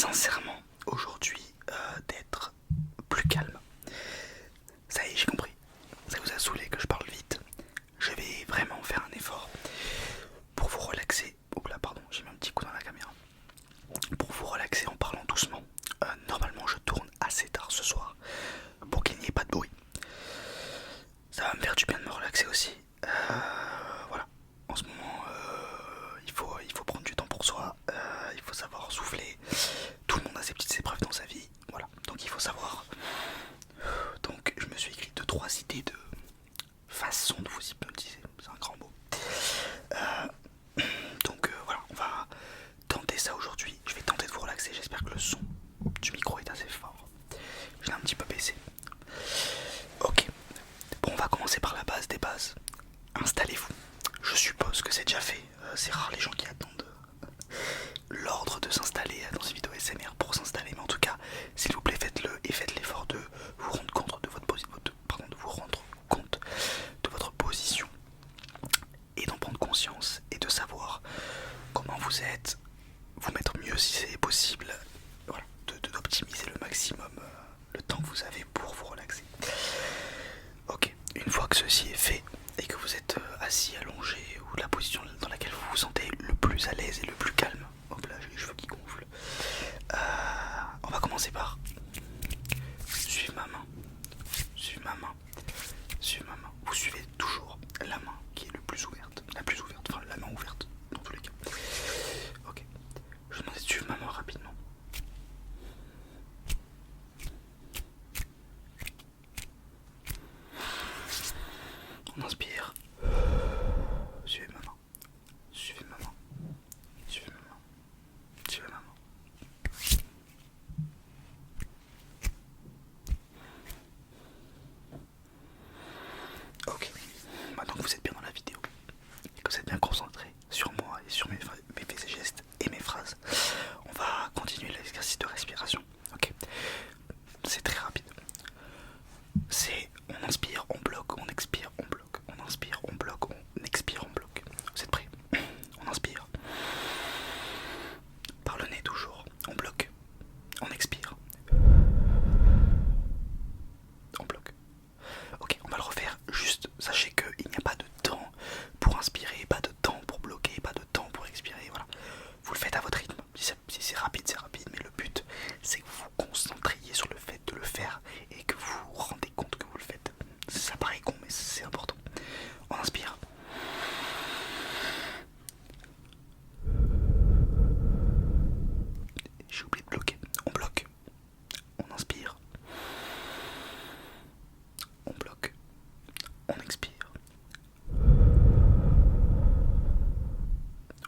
sincèrement aujourd'hui d'être plus calme. Ça y est, j'ai compris. Ça vous a saoulé que je parle vite. Je vais vraiment faire un effort pour vous relaxer. Oh là, pardon, j'ai mis un petit coup dans la caméra. Pour vous relaxer en parlant doucement. Normalement, je tourne assez tard ce soir pour qu'il n'y ait pas de bruit. Ça va me faire du bien de me relaxer aussi. Voilà. En ce moment, il faut prendre du temps pour soi. Il faut savoir souffler. Tout le monde a ses petites épreuves dans sa vie. Voilà. Donc il faut savoir. Donc je me suis écrit 2-3 idées de façon de vous hypnotiser. C'est un grand mot. Donc voilà, on va tenter ça aujourd'hui. Je vais tenter de vous relaxer. J'espère que le son du micro est assez fort. Je l'ai un petit peu baissé. Ok. Bon, on va commencer par la base des bases. Installez-vous. Je suppose que c'est déjà fait. C'est rare les gens qui attendent l'ordre de s'installer dans ces vidéos SMR pour s'installer. Mais en tout cas, s'il vous plaît, faites-le et faites l'effort de vous rendre compte de votre position et d'en prendre conscience et de savoir comment vous êtes, vous mettre mieux si c'est possible. Voilà, d'optimiser le maximum le temps que vous avez pour vous relaxer. Ok, une fois que ceci est fait et que vous êtes assis, allongé ou la position dans laquelle vous vous sentez le plus à l'aise et le plus calme, hop là j'ai les cheveux qui gonflent, on va commencer par suivre ma main, suivre ma main, suivre ma main. Vous suivez toujours la main qui est la plus ouverte, enfin la main ouverte dans tous les cas. Ok, je vous demande de suivre ma main rapidement. On inspire. Suivez ma main. Suivez ma main. Suivez ma main. Suivez ma main. Ok. Maintenant que vous êtes bien dans la vidéo et que vous êtes bien concentré sur moi et sur mes faits et gestes et mes phrases, on va continuer l'exercice de respiration. Ok. C'est très rapide. C'est on inspire, on bloque, on expire, on bloque, on inspire, on bloque, on expire, on bloque. Vous êtes prêts? On inspire. Par le nez toujours. On bloque. On expire. On bloque. Ok, on va le refaire. Juste sachez qu'il n'y a pas de temps pour inspirer, pas de temps pour bloquer, pas de temps pour expirer. Voilà. Vous le faites à votre rythme. Si c'est rapide, c'est rapide. Mais le but, c'est que vous vous concentriez sur le fait de le faire et que vous vous rendez compte que vous le faites. Ça paraît con, mais c'est important. On inspire. J'ai oublié de bloquer. On bloque. On inspire. On bloque. On expire.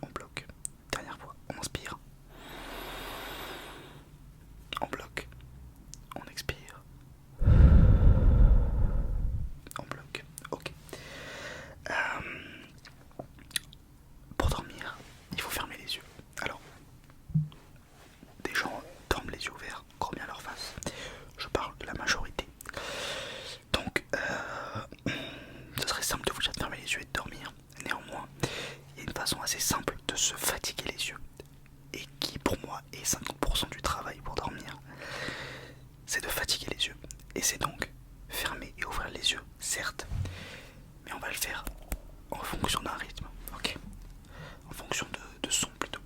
On bloque. Dernière fois. On inspire. On bloque. On expire. On bloque. Ok. Pour dormir, il faut fermer les yeux. Alors, des gens dorment les yeux ouverts, croient bien leur face. Je parle de la majorité. Donc, ce serait simple de vous dire de fermer les yeux et de dormir. Néanmoins, il y a une façon assez simple de se fatiguer les yeux et qui, pour moi, est 50% du travail pour dormir. C'est de fatiguer les yeux. Et c'est donc fermer et ouvrir les yeux, certes, mais on va le faire en fonction d'un rythme, ok? En fonction de son plutôt.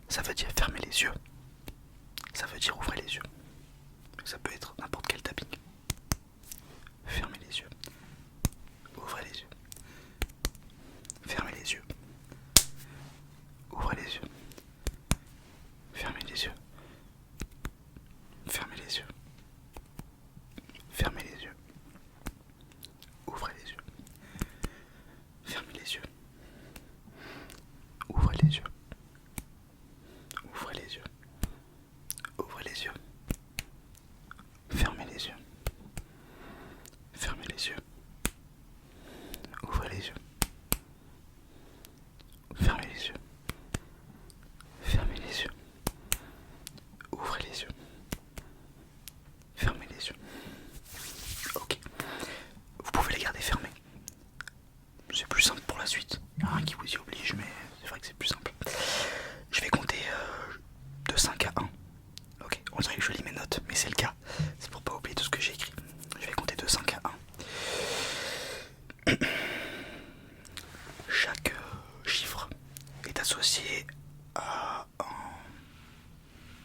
Ça veut dire fermer les yeux. Ça veut dire ouvrir les yeux. Ça peut être n'importe quel tapping. Fermez les yeux. Ouvrez les yeux. Fermez les yeux. Ouvrez les yeux. Fermez les yeux. Fermez les yeux. Fermez les yeux. Ouvrez les yeux. Fermez les yeux. Ouvrez les yeux. Ouvrez les yeux. Ouvrez les yeux. Fermez les yeux. Fermez les yeux. Ouvrez les yeux. Fermez les yeux. Fermez les yeux. Ouvrez les yeux. Fermez les yeux. Ok. Vous pouvez les garder fermés. C'est plus simple pour la suite. Il y en a un qui vous y oblige, mais c'est vrai que c'est plus simple. Je vais compter de 5 à 1. Ok, on dirait que je lis mes notes, mais c'est le cas. C'est pour pas oublier tout ce que j'ai écrit. Je vais compter de 5 à 1. Chaque chiffre est associé à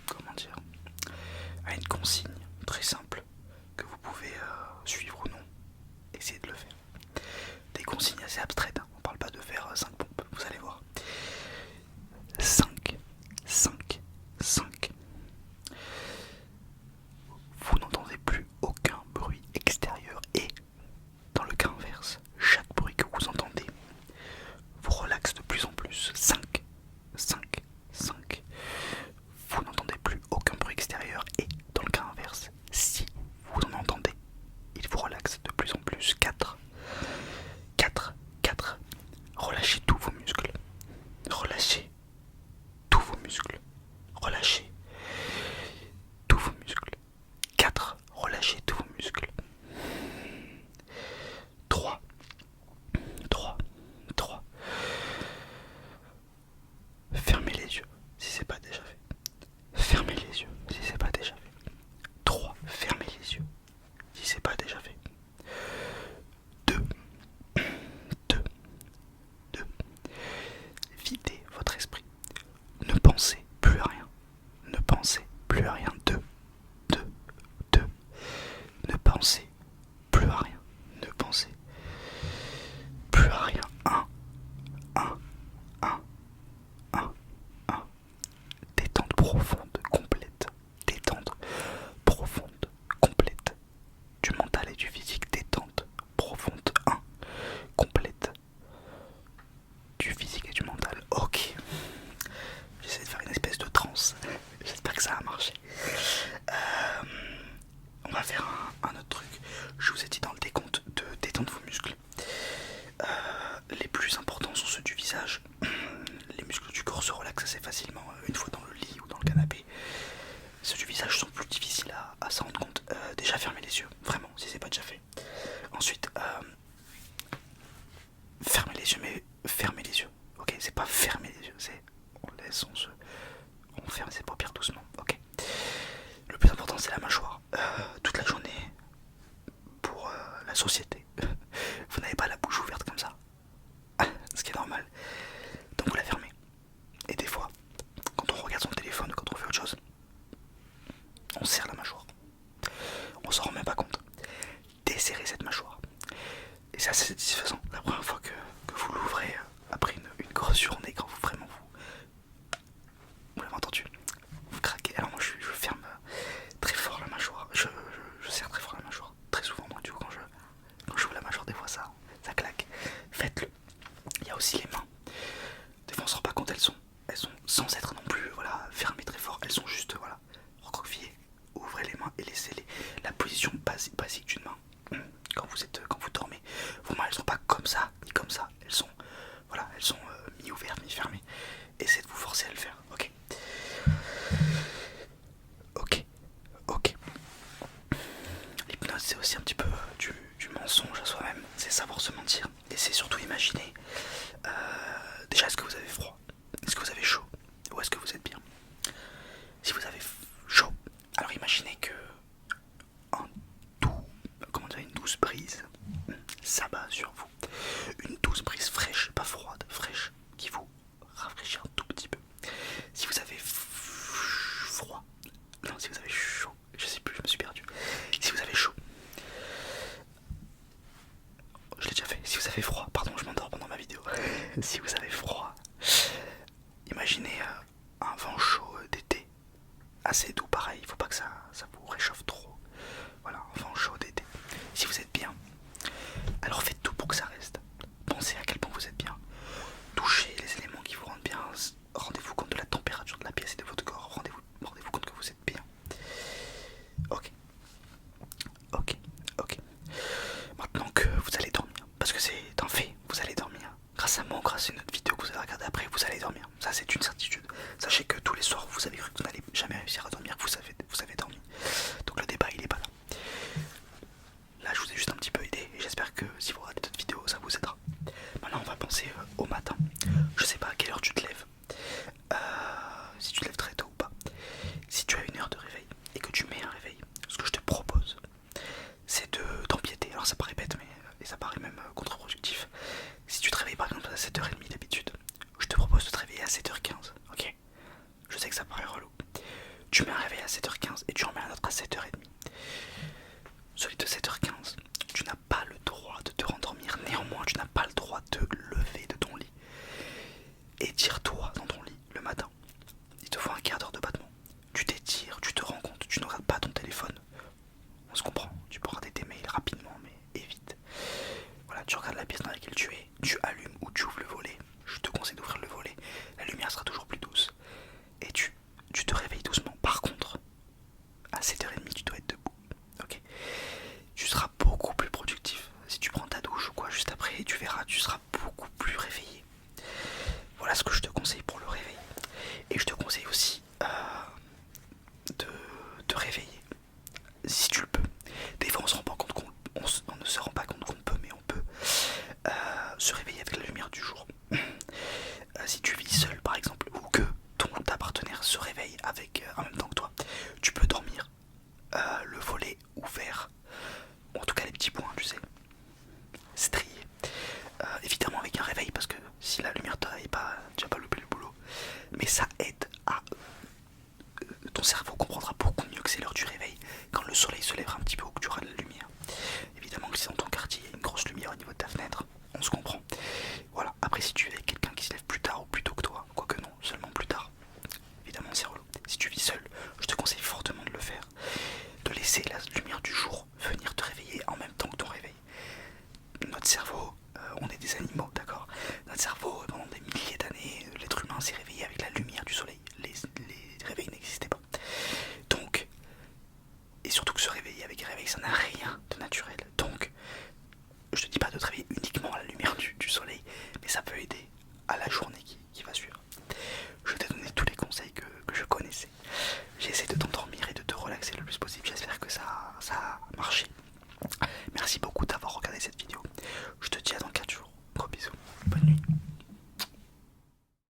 comment dire, à une consigne très simple que vous pouvez suivre ou non. Essayez de le faire. Des consignes assez abstraites, hein. On parle pas de faire 5 pompes, vous allez voir. 5, 5, 5. Vous n'entendez plus aucun bruit extérieur et, dans le cas inverse, chaque bruit que vous entendez vous relaxe de plus en plus. 5, 5, 5. Vous n'entendez plus aucun bruit extérieur et, dans le cas inverse, si vous en entendez, il vous relaxe de plus en plus. 4, 4, 4. Relâchez tous vos muscles. Relâchez tous vos muscles. Relâchez tous vos muscles. 4. Relâchez tous vos muscles. 3, 3, 3. Fermez les yeux si c'est pas déjà fait. Fermez les yeux si c'est pas déjà fait. 3. Fermez les yeux si c'est pas déjà fait. 2, 2, 2. Videz votre esprit. Ne pensez plus à rien. Ne pensez plus à rien. 2, 2, 2. Ne pensez plus à rien. Ne pensez plus à rien. 1, 1, 1, 1, 1. Détente profonde, complète. Détente profonde, complète. Du mental et du physique. Détente profonde. 1. Complète. Du physique et du mental. Ok. J'essaie de faire une espèce de transe. J'espère que ça a marché. On va faire un autre truc. Je vous ai dit dans le décompte de détendre vos muscles. Les plus importants sont ceux du visage. Les muscles du corps se relaxent assez facilement une fois dans le lit ou dans le canapé. Ceux du visage sont plus difficiles à s'en rendre compte. Déjà fermez les yeux, vraiment, si c'est pas déjà fait. Ensuite, fermez les yeux, mais fermez les yeux. Ok, c'est pas fermer les yeux, c'est on laisse, on ferme ses paupières doucement. Ok. Le plus important c'est la mâchoire. Toute la journée pour la société. Vous n'avez pas la bouche ouverte comme ça. Ce qui est normal. Donc vous la fermez. Et des fois, quand on regarde son téléphone ou quand on fait autre chose, on serre la mâchoire. On s'en rend même pas compte. Desserrez cette mâchoire. Et c'est assez satisfaisant. La première fois que vous l'ouvrez après une grosse journée, quand vous vraiment vous l'avez entendu, vous craquez. Alors moi je ferme très fort la mâchoire. Je serre très fort la mâchoire. Très souvent, donc du coup quand j'ouvre la mâchoire, des fois ça claque. Faites-le. Il y a aussi les mains. Des fois on s'en rend pas compte, elles sont sans être non plus voilà, fermées très fort. Elles sont juste voilà, recroquevillées. Ouvrez les mains et laissez-les. La position basique d'une main. Quand vous dormez, vos mains elles sont pas comme ça ni comme ça. Elles sont voilà, elles sont mi-ouvertes, mi-fermées. Essayez de vous forcer à le faire. Ok. Ok. Ok. L'hypnose c'est aussi un petit peu du mensonge à soi-même. C'est savoir se mentir. Et c'est surtout imaginer. Déjà, est-ce que vous avez froid? Est-ce que vous avez chaud? Ou est-ce que vous êtes bien? Si vous avez chaud, alors imaginez que une douce brise s'abat sur vous. Une douce brise fraîche, pas froide, fraîche, qui vous rafraîchit un tout petit peu. Si vous avez froid, non, si vous avez chaud, je sais plus, je me suis perdu. Si vous avez chaud, je l'ai déjà fait. Si vous avez froid, pardon, je m'endors pendant ma vidéo. Si vous avez froid, imaginez un vent chaud d'été, assez doux, pareil, il faut pas que ça vous réchauffe trop. Voilà, un vent chaud d'été. Si vous êtes bien, alors faites tout pour que ça reste. Pensez à quel point vous êtes bien. Touchez les éléments qui vous rendent bien. Rendez-vous compte de la température de la pièce et de votre corps. Rendez-vous compte que vous êtes bien. Ok. Ok. Ok. Maintenant que vous allez dormir, parce que c'est un fait, vous allez dormir. Grâce à moi, grâce à une autre vidéo que vous allez regarder après, vous allez dormir. Ça c'est une certitude. Sachez que tous les soirs vous avez cru que vous n'allez jamais réussir à dormir, vous avez dormi. Donc le débat il est pas là. Là je vous ai juste un petit peu aidé et j'espère que si vous regardez d'autres vidéos ça vous aidera. Maintenant on va penser au matin. Je sais pas à quelle heure tu te lèves, si tu te lèves très tôt ou pas. Si tu as une heure de réveil et que tu mets un réveil, ce que je te propose, c'est d'empiéter. Alors ça paraît bête, mais et ça paraît même contre-productif. Si tu te réveilles par exemple à 7h30 d'habitude, je te propose de te réveiller à 7h15, ok? Je sais que ça paraît relou. Tu mets un réveil à 7h15 et tu en mets un autre à 7h30. Celui de 7h15, tu n'as pas le droit de te rendormir. Néanmoins, tu n'as pas le droit de te lever de ton lit. Et tire-toi dans ton lit le matin. Il te faut un quart d'heure de battement. Tu t'étires, tu te rends compte, tu ne regardes pas ton téléphone. On se comprend, tu peux regarder tes mails rapidement, mais évite. Voilà, tu regardes la pièce dans laquelle tu es, tu allumes ou tu ouvres le volet. Je te conseille d'ouvrir le volet, la lumière sera toujours plus douce. Et tu te réveilles doucement. Par contre, à 7h30, tu dois être debout. Ok. Tu seras beaucoup plus productif. Si tu prends ta douche ou quoi juste après, tu verras, tu seras beaucoup plus réveillé. Voilà ce que je te conseille pour le réveil. Et je te conseille aussi de te réveiller si tu le peux. Des fois on se rend pas compte on ne se rend pas compte qu'on peut, mais on peut se réveiller avec la lumière du jour. Si tu vis seul par exemple, ou que ta partenaire se réveille avec en même temps que toi, tu peux dormir le volet ouvert, ou en tout cas les petits points, tu sais, striés. Évidemment avec un réveil, parce que si la lumière te réveille pas, tu vas pas louper le boulot. Mais ça aide à ton cerveau comprendra beaucoup mieux que c'est l'heure du réveil quand le soleil se lèvera un petit peu ou que tu auras de la lumière. Évidemment que si dans ton quartier il y a une grosse lumière au niveau de ta fenêtre, on se comprend. Voilà, après si tu es avec quelqu'un qui se lève plus tard ou plus tôt que toi, quoique non, seulement plus tard, évidemment c'est relou. Si tu vis seul, je te conseille fortement de le faire. De laisser la lumière du jour venir te réveiller en même temps que ton réveil. Notre cerveau, on est des animaux, d'accord? Notre cerveau, pendant des milliers d'années, l'être humain s'est réveillé avec la lumière du soleil. Les réveils n'existaient pas. Donc, et surtout que se réveiller avec un réveil, ça n'a rien de naturel. Donc, je te dis pas de te réveiller uniquement à la lumière du soleil, mais ça peut aider à la journée qui va suivre. Je t'ai donné tous les conseils que je connaissais. J'ai essayé de t'endormir et de te relaxer le plus possible.